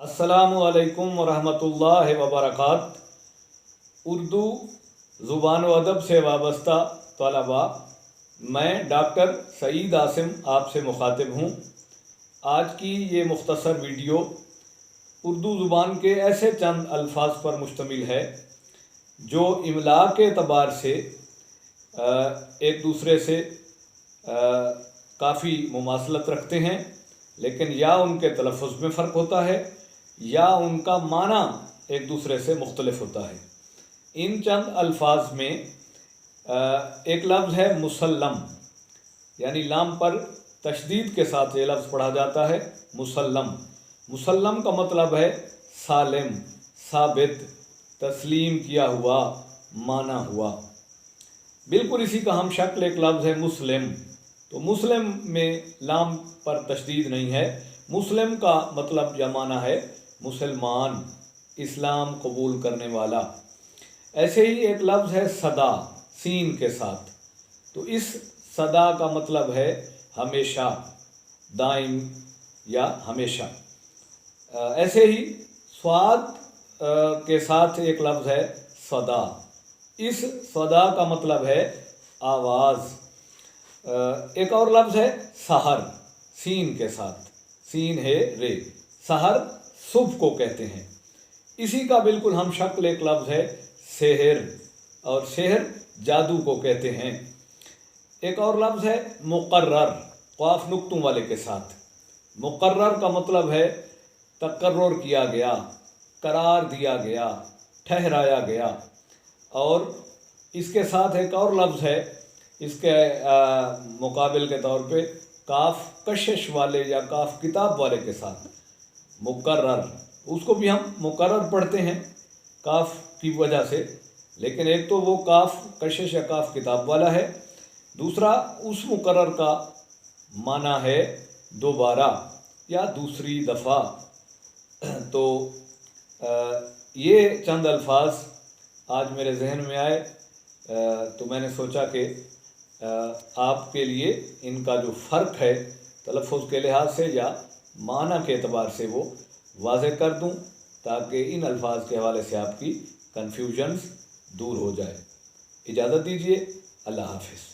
अस्सलामुअलैकुम वरहमतुल्लाहि वबरकात। उर्दू ज़ुबान व अदब से वाबस्ता तलबा, मैं डॉक्टर सईद आसिम आपसे मुखातिब हूँ। आज की ये मुख्तसर वीडियो उर्दू ज़ुबान के ऐसे चंद अल्फाज पर मुश्तमिल है जो इमला के एतबार से एक दूसरे से काफ़ी मुमासलत रखते हैं, लेकिन या उनके तलफ़ुज़ में फ़र्क होता है या उनका माना एक दूसरे से मुख्तलिफ होता है। इन चंद अल्फाज में एक लफ्ज़ है मुसल्लम, यानी लाम पर तशदीद के साथ ये लफ्ज़ पढ़ा जाता है मुसल्लम। मुसल्लम का मतलब है सालिम, साबित, तस्लीम किया हुआ, माना हुआ। बिल्कुल इसी का हम शक्ल एक लफ्ज़ है मुस्लिम। तो मुस्लिम में लाम पर तशदीद नहीं है। मुस्लिम का मतलब या माना है मुसलमान, इस्लाम कबूल करने वाला। ऐसे ही एक लफ्ज़ है सदा, सीन के साथ। तो इस सदा का मतलब है हमेशा, दाइम या हमेशा। ऐसे ही स्वाद के साथ एक लफ्ज़ है सदा। इस सदा का मतलब है आवाज़। एक और लफ्ज़ है सहर, सीन के साथ, सीन है रे। सहर सुबह को कहते हैं। इसी का बिल्कुल हम शक्ल एक लफ्ज़ है सेहर, और सेहर जादू को कहते हैं। एक और लफ्ज़ है मुकर्रर, क़ाफ नुक्तों वाले के साथ। मुकर्रर का मतलब है तकर्रुर किया गया, करार दिया गया, ठहराया गया। और इसके साथ एक और लफ्ज़ है इसके मुकाबिल के तौर पे काफ कशिश वाले या काफ किताब वाले के साथ, मुकर्रर। उसको भी हम मुकर्रर पढ़ते हैं काफ की वजह से, लेकिन एक तो वो काफ कशिश या काफ किताब वाला है, दूसरा उस मुकर्रर का माना है दोबारा या दूसरी दफ़ा। तो ये चंद अल्फाज आज मेरे जहन में आए, तो मैंने सोचा कि आपके लिए इनका जो फ़र्क है तलफ़ुज़ के लिहाज से या माना के एतबार से वो वाज़ेह कर दूं, ताकि इन अल्फाज के हवाले से आपकी कन्फ्यूजन्स दूर हो जाए। इजाज़त दीजिए, अल्लाह हाफ़िज़।